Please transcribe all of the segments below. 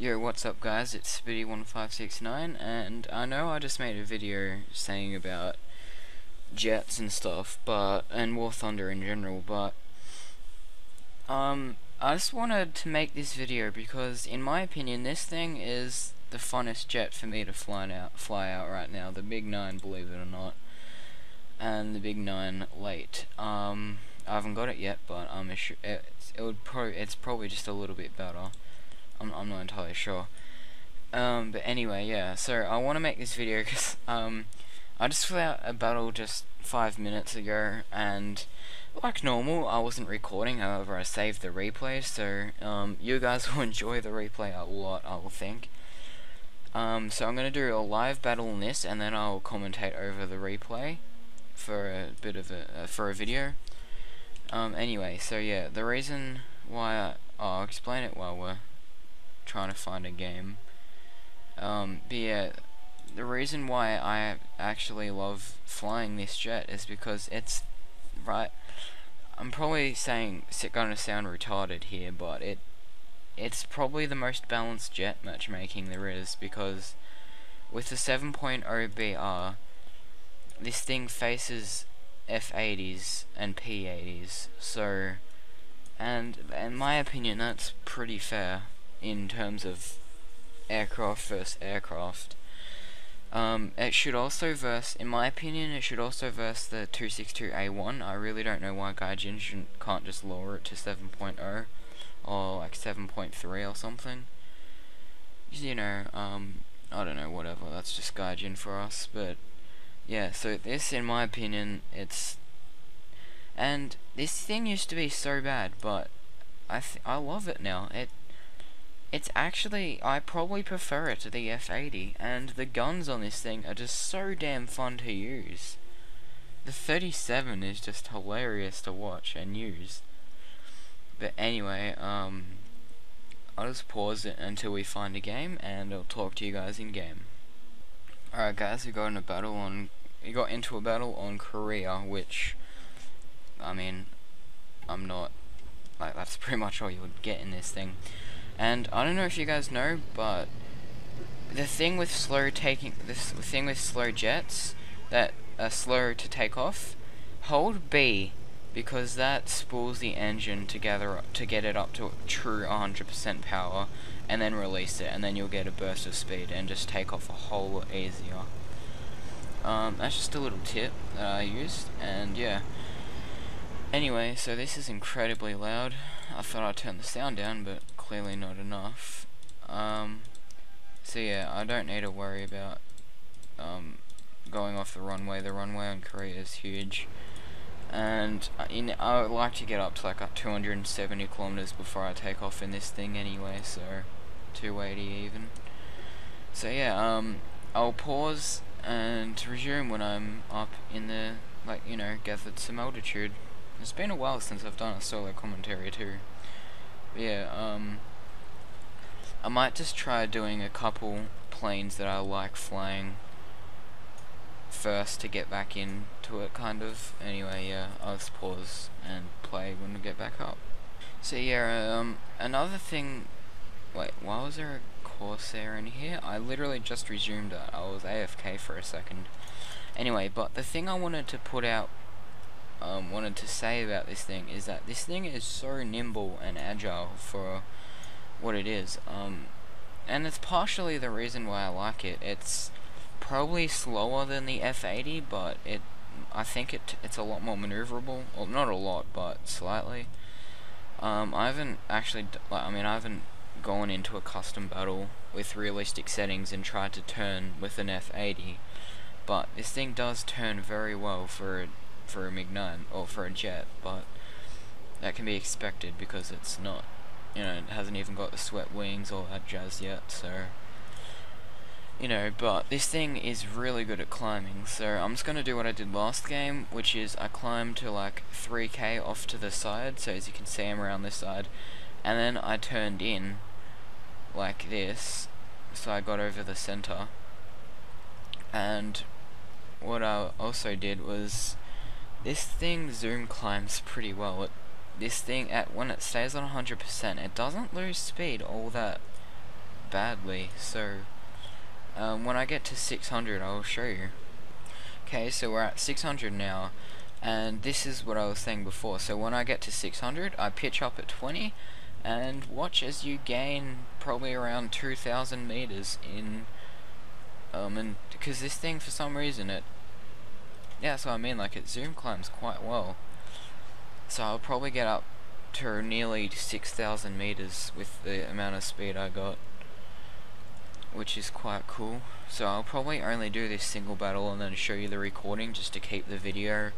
Yo, what's up guys, it's Spitty1569, and I know I just made a video saying about jets and stuff, and War Thunder in general, but I just wanted to make this video because in my opinion this thing is the funnest jet for me to fly out right now, the Mig-9, believe it or not, and the Mig-9 late. I haven't got it yet, but it's probably just a little bit better. I'm not entirely sure. But anyway, yeah, so I want to make this video because, I just flew out a battle just 5 minutes ago, and like normal, I wasn't recording, however, I saved the replay, so, you guys will enjoy the replay a lot, I will think. So I'm gonna do a live battle in this, and then I'll commentate over the replay for a bit of for a video. Anyway, so yeah, the reason why I'll explain it while we're trying to find a game. But yeah, the reason why I actually love flying this jet is because it's right. I'm probably gonna sound retarded here, but it's probably the most balanced jet matchmaking there is, because with the 7.0 BR, this thing faces F80s and P80s. So, and in my opinion, that's pretty fair in terms of aircraft versus aircraft. It should also in my opinion, it should also verse the 262A1. I really don't know why Gaijin can't just lower it to 7.0 or like 7.3 or something. You know, I don't know, whatever. That's just Gaijin for us. But yeah, so this, in my opinion, and this thing used to be so bad, but I love it now. It's actually, I probably prefer it to the F80, and the guns on this thing are just so damn fun to use. The 37 is just hilarious to watch and use. But anyway, I'll just pause it until we find a game, and I'll talk to you guys in game. Alright guys, we got into a battle on Korea, which, I mean, I'm not, like, that's pretty much all you would get in this thing. And I don't know if you guys know, but the thing with slow jets that are slow to take off, hold B, because that spools the engine to get it up to true 100% power, and then release it, and then you'll get a burst of speed and just take off a whole lot easier. That's just a little tip that I used, and yeah. Anyway, so this is incredibly loud. I thought I'd turn the sound down, but clearly not enough. So yeah, I don't need to worry about going off the runway. The runway on Korea is huge, and I would like to get up to like 270 kilometers before I take off in this thing anyway, so 280 even. So yeah, I'll pause and resume when I'm up in the, like, you know, gathered some altitude. It's been a while since I've done a solo commentary too. But yeah, I might just try doing a couple planes that I like flying first to get back into it, kind of. Anyway, yeah, I'll just pause and play when we get back up. So yeah, another thing, wait, why was there a Corsair in here? I literally just resumed that. I was AFK for a second. Anyway, but the thing I wanted to wanted to say about this thing is that this thing is so nimble and agile for what it is, and it's partially the reason why I like it. It's probably slower than the F80, but I think it's a lot more maneuverable. Well, not a lot, but slightly. I haven't actually, I haven't gone into a custom battle with realistic settings and tried to turn with an F80, but this thing does turn very well for a Mig-9 or for a jet, but that can be expected because it's not, you know, it hasn't even got the swept wings or that jazz yet, so, you know. But this thing is really good at climbing, so I'm just gonna do what I did last game, which is I climbed to like 3k off to the side, so as you can see I'm around this side, and then I turned in like this, so I got over the center. And what I also did was, this thing zoom climbs pretty well. This thing, when it stays on 100%, it doesn't lose speed all that badly, so when I get to 600 I will show you. Okay, so we're at 600 now, and this is what I was saying before. So when I get to 600 I pitch up at 20, and watch as you gain probably around 2,000 meters in and because this thing, for some reason, yeah, that's what I mean, like, it zoom climbs quite well. So I'll probably get up to nearly 6,000 meters with the amount of speed I got, which is quite cool. So I'll probably only do this single battle and then show you the recording just to keep the video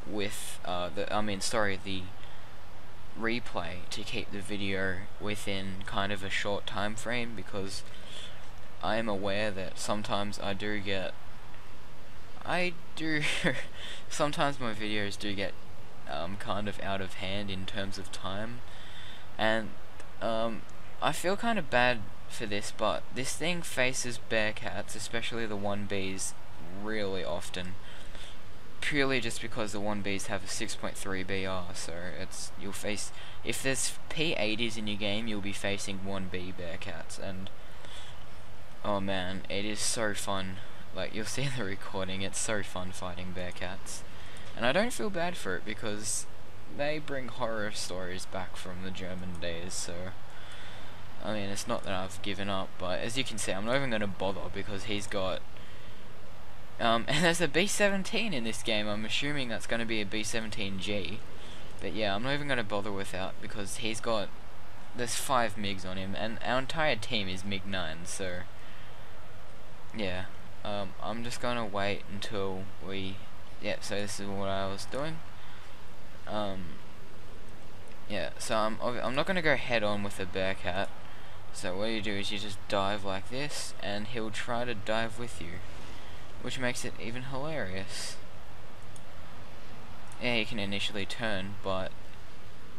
with the replay, to keep the video within kind of a short time frame, because I am aware that sometimes sometimes my videos do get kind of out of hand in terms of time, and I feel kind of bad for this, but this thing faces bearcats, especially the 1Bs, really often, purely just because the 1Bs have a 6.3 BR, so if there's P80s in your game, you'll be facing 1B bearcats, and oh man, it is so fun. Like, you'll see in the recording, it's so fun fighting bearcats. And I don't feel bad for it, because they bring horror stories back from the German days, so I mean, it's not that I've given up, but as you can see, I'm not even going to bother, because he's got and there's a B-17 in this game. I'm assuming that's going to be a B-17G, but yeah, I'm not even going to bother with that, because there's 5 MiGs on him, and our entire team is Mig-9, so yeah, I'm just gonna wait until so this is what I was doing. Yeah, so I'm not gonna go head on with a bearcat, so what you do is you just dive like this, and he'll try to dive with you, which makes it even hilarious. Yeah, he can initially turn, but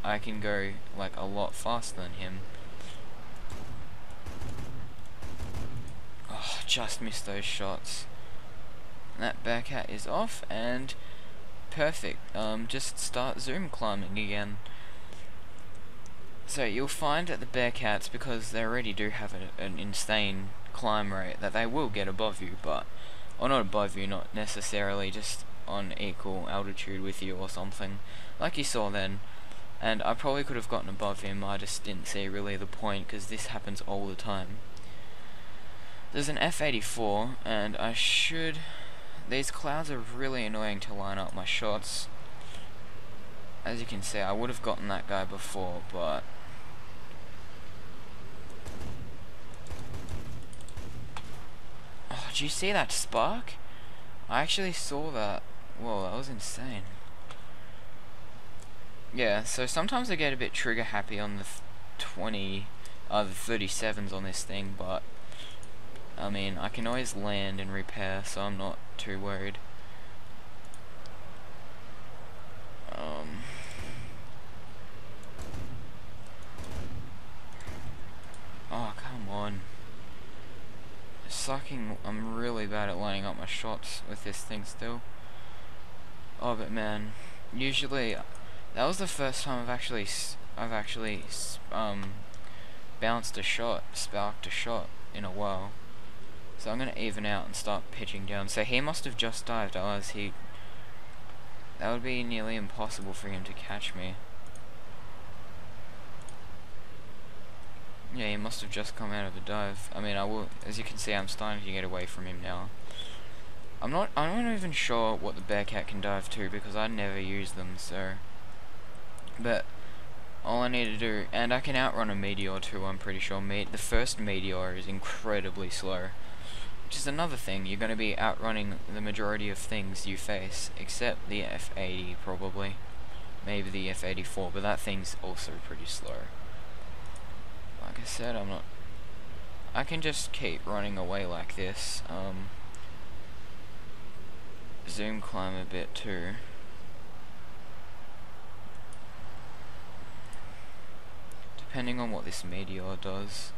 I can go like a lot faster than him. Oh, just missed those shots. That bearcat is off, and perfect. Just start zoom climbing again. So you'll find that the bearcats, because they already do have an insane climb rate, that they will get above you, or not above you, not necessarily, just on equal altitude with you or something, like you saw then. And I probably could have gotten above him, I just didn't see really the point, because this happens all the time. There's an F-84, and these clouds are really annoying to line up my shots. As you can see, I would have gotten that guy before, but oh, did you see that spark? I actually saw that. Whoa, that was insane. Yeah, so sometimes I get a bit trigger happy on the 37s on this thing, but I mean, I can always land and repair, so I'm not too worried. Oh, come on. I'm really bad at lining up my shots with this thing still. Oh, but man, usually that was the first time I've actually bounced a shot, sparked a shot in a while. So I'm gonna even out and start pitching down. So he must have just dived, otherwise that would be nearly impossible for him to catch me. Yeah, he must have just come out of a dive. I mean, as you can see, I'm starting to get away from him now. I'm not even sure what the bearcat can dive to, because I never use them, so. But all I need to do, and I can outrun a meteor too, I'm pretty sure. The first meteor is incredibly slow, which is another thing. You're going to be outrunning the majority of things you face, except the F-80 probably. Maybe the F-84, but that thing's also pretty slow. Like I said, I can just keep running away like this. Zoom climb a bit too. Depending on what this meteor does,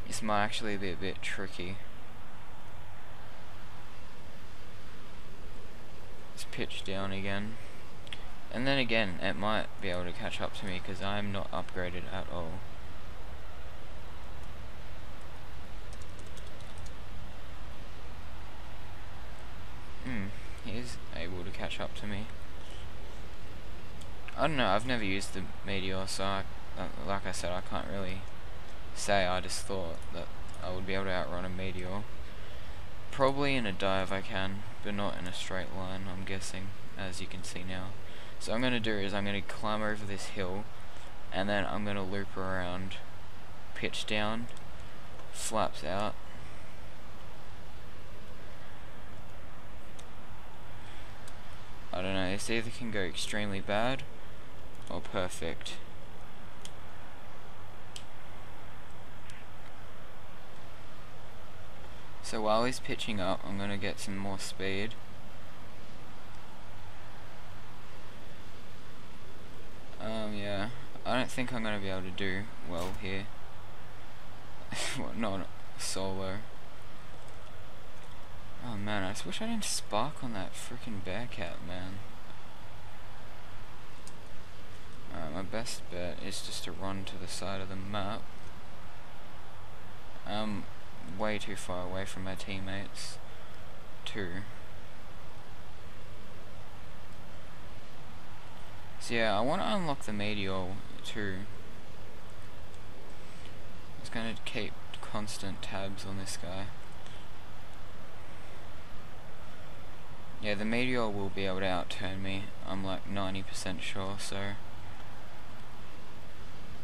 this might actually be a bit tricky. Let's pitch down again. And then again, it might be able to catch up to me, because I'm not upgraded at all. catch up to me. I don't know, I've never used the Meteor, so like I said, I can't really say. I just thought that I would be able to outrun a Meteor. Probably in a dive I can, but not in a straight line, I'm guessing, as you can see now. So what I'm going to do is I'm going to climb over this hill, and then I'm going to loop around, pitch down, flaps out. I don't know, this either can go extremely bad or perfect. So while he's pitching up, I'm gonna get some more speed. Yeah, I don't think I'm gonna be able to do well here. Well, not solo. Oh man, I just wish I didn't spark on that freaking Bearcat, man. My best bet is just to run to the side of the map. I'm way too far away from my teammates, too. So yeah, I want to unlock the Meteor, too. I'm just going to keep constant tabs on this guy. Yeah, the Meteor will be able to outturn me, I'm like 90% sure, so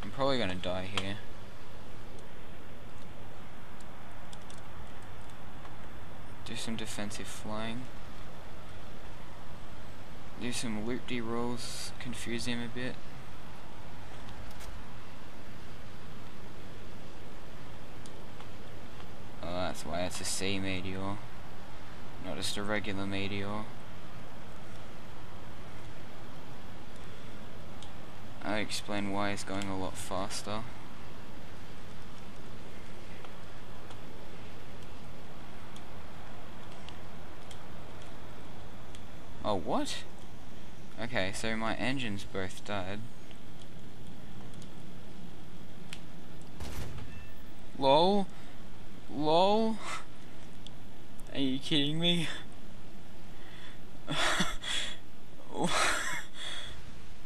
I'm probably gonna die here. Do some defensive flying. Do some loop-de-rolls, confuse him a bit. Oh, that's why it's a C Meteor, not just a regular Meteor. I'll explain why it's going a lot faster. Oh, what? Okay, so my engines both died. LOL? LOL? Are you kidding me?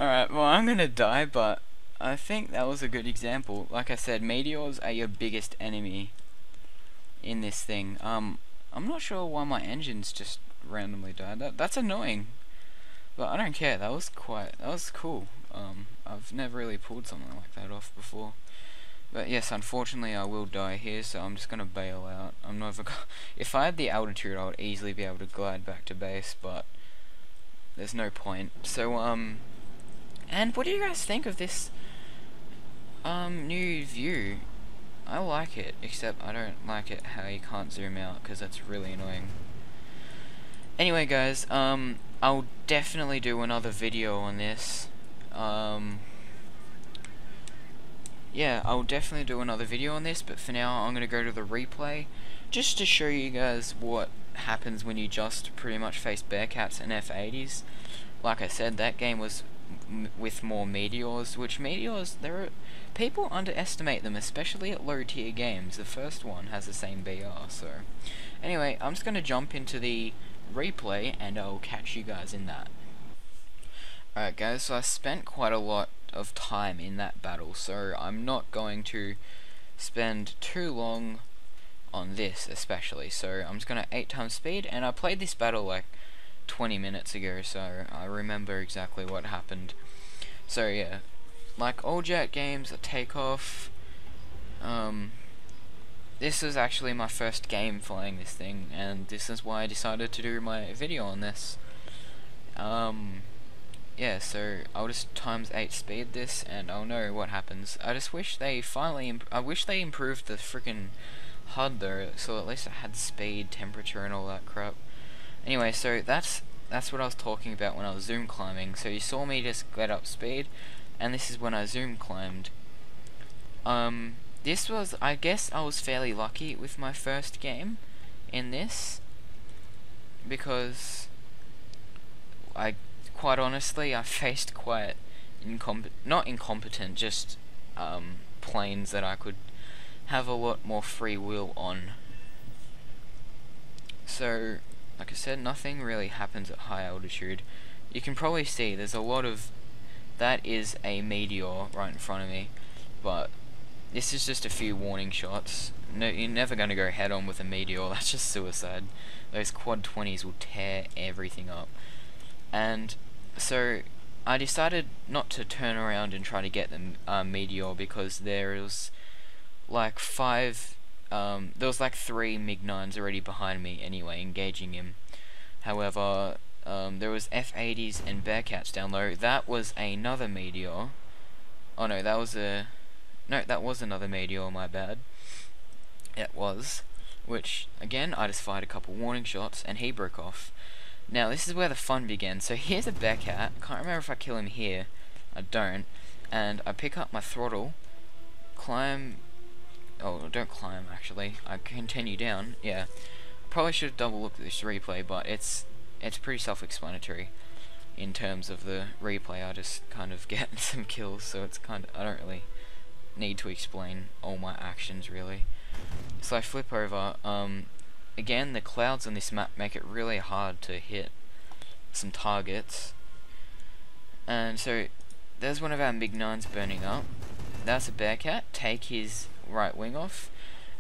Alright, well I'm gonna die, but I think that was a good example. Like I said, meteors are your biggest enemy in this thing. I'm not sure why my engines just randomly died. That's annoying. But I don't care, that was cool. I've never really pulled something like that off before. But yes, unfortunately I will die here, so I'm just gonna bail out. I'm never if I had the altitude I would easily be able to glide back to base, but there's no point. So and what do you guys think of this new view? I like it, except I don't like it how you can't zoom out, because that's really annoying. Anyway guys, I'll definitely do another video on this. Yeah, I'll definitely do another video on this, but for now I'm gonna go to the replay just to show you guys what happens when you just pretty much face Bearcats and F-80s. Like I said, that game was with more meteors, which meteors, people underestimate them, especially at low tier games. The first one has the same BR, so anyway, I'm just gonna jump into the replay and I'll catch you guys in that. Alright guys, so I spent quite a lot of time in that battle, so I'm not going to spend too long on this especially, so I'm just gonna 8 times speed, and I played this battle like 20 minutes ago, so I remember exactly what happened. So yeah, like all jet games, a takeoff. This was actually my first game flying this thing, and this is why I decided to do my video on this. Yeah, so I'll just times 8 speed this, and I'll know what happens. I just wish they I wish they improved the freaking HUD though, so at least it had speed, temperature, and all that crap. Anyway, so that's what I was talking about when I was zoom climbing. So you saw me just get up speed, and this is when I zoom climbed. This was, I guess I was fairly lucky with my first game in this, because quite honestly, I faced quite not incompetent, just planes that I could have a lot more free will on. So like I said, nothing really happens at high altitude. You can probably see there's a lot of, that is a meteor right in front of me, but this is just a few warning shots. No, you're never going to go head on with a meteor, that's just suicide. Those quad 20s will tear everything up. And so I decided not to turn around and try to get the meteor, because there was like there was like 3 Mig-9s already behind me anyway, engaging him. However, there was F-80s and Bearcats down low. That was another meteor. Oh no, that was another meteor, my bad. It was. Which, again, I just fired a couple warning shots, and he broke off. Now, this is where the fun began. So here's a Bearcat. Can't remember if I kill him here. I don't. And I pick up my throttle, climb. Oh, don't climb, actually. I continue down. Yeah. Probably should have double looked at this replay, but it's pretty self-explanatory in terms of the replay. I just kind of get some kills, so it's kind of, I don't really need to explain all my actions, really. So I flip over. Again, the clouds on this map make it really hard to hit some targets. And so there's one of our Mig-9s burning up. That's a Bearcat. Take his right wing off.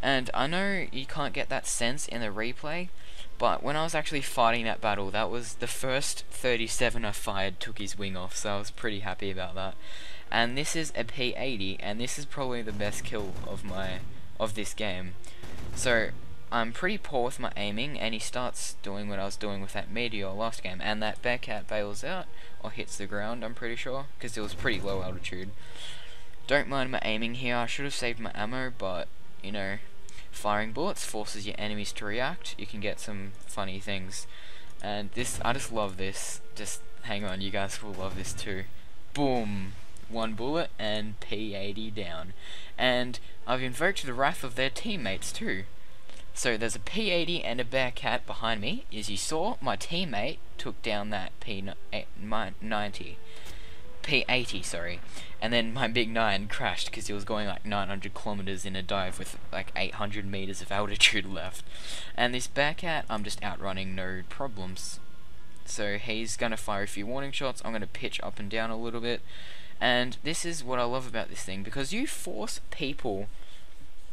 And I know you can't get that sense in the replay, but when I was actually fighting that battle, that was the first 37 I fired took his wing off, so I was pretty happy about that. And this is a P80, and this is probably the best kill of this game. So I'm pretty poor with my aiming, and he starts doing what I was doing with that meteor last game, and that Bearcat bails out or hits the ground, I'm pretty sure, because it was pretty low altitude. Don't mind my aiming here. I should have saved my ammo, but you know, firing bullets forces your enemies to react. You can get some funny things, and this, I just love this. Just hang on, you guys will love this too. Boom, one bullet and P80 down, and I've invoked the wrath of their teammates too. So there's a P80 and a Bearcat behind me. As you saw, my teammate took down that P80, sorry, and then my Mig-9 crashed because he was going like 900 kilometers in a dive with like 800 meters of altitude left. And this Bearcat, I'm just outrunning, no problems. So he's gonna fire a few warning shots. I'm gonna pitch up and down a little bit, and this is what I love about this thing, because you force people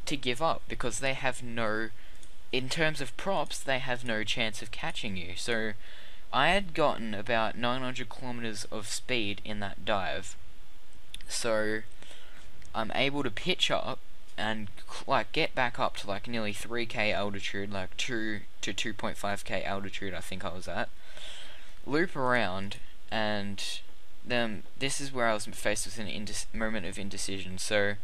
to give up because they have no, in terms of props, they have no chance of catching you. So I had gotten about 900 kilometers of speed in that dive, so I'm able to pitch up and like get back up to like nearly 3k altitude, like 2 to 2.5k altitude I think I was at, loop around, and then this is where I was faced with an moment of indecision. So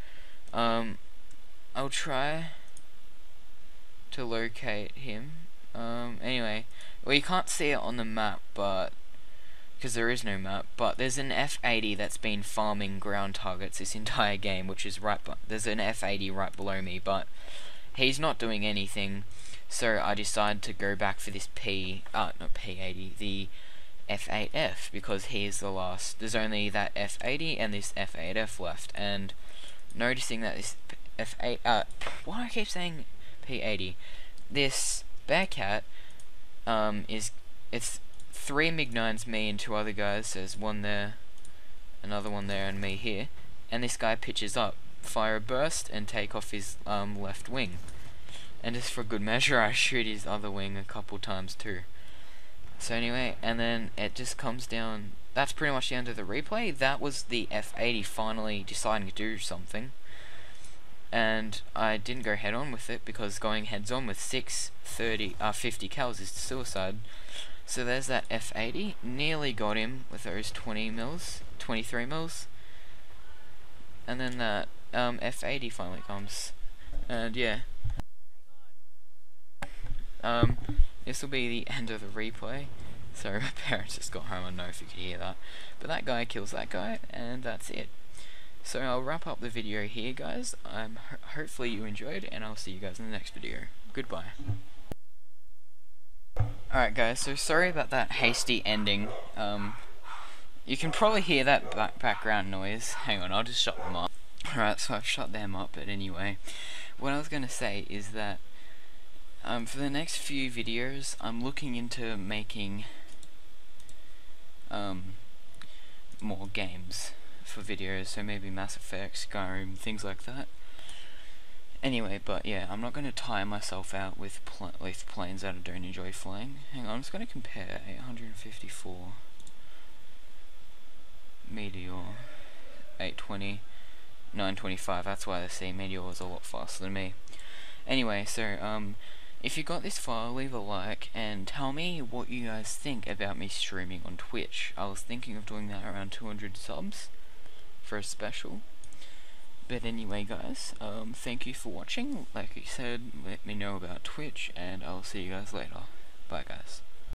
I'll try to locate him. Anyway, well, you can't see it on the map, but because there is no map, but there's an F-80 that's been farming ground targets this entire game, which is there's an F-80 right below me, but he's not doing anything. So I decided to go back for this not P80, the F8F, because he's the last. There's only that F80 and this F8F left, and noticing that this F8, why do I keep saying P80? This Bearcat, it's 3 Mig-9s, me and 2 other guys. There's one there, another one there, and me here. And this guy pitches up, fire a burst, and take off his left wing. And just for good measure, I shoot his other wing a couple times too. So anyway, and then it just comes down. That's pretty much the end of the replay. That was the F-80 finally deciding to do something. And I didn't go head on with it, because going heads on with 50 cals is suicide. So there's that F-80, nearly got him with those 23 mils, and then that F-80 finally comes, and yeah, this will be the end of the replay. So my parents just got home, I don't know if you could hear that, but that guy kills that guy, and that's it. So I'll wrap up the video here, guys. Hopefully you enjoyed, and I'll see you guys in the next video. Goodbye. Alright guys, so sorry about that hasty ending. You can probably hear that background noise. Hang on, I'll just shut them up. Alright, so I've shut them up, but anyway. What I was going to say is that For the next few videos, I'm looking into making more games for videos, so maybe Mass Effect, Skyrim, things like that. Anyway, but yeah, I'm not going to tire myself out with planes that I don't enjoy flying. Hang on, I'm just going to compare 854 Meteor, 820, 925. That's why they say Meteor was a lot faster than me. Anyway, so if you got this far, leave a like and tell me what you guys think about me streaming on Twitch. I was thinking of doing that around 200 subs for a special. But anyway, guys, thank you for watching. Like I said, let me know about Twitch, and I'll see you guys later. Bye, guys.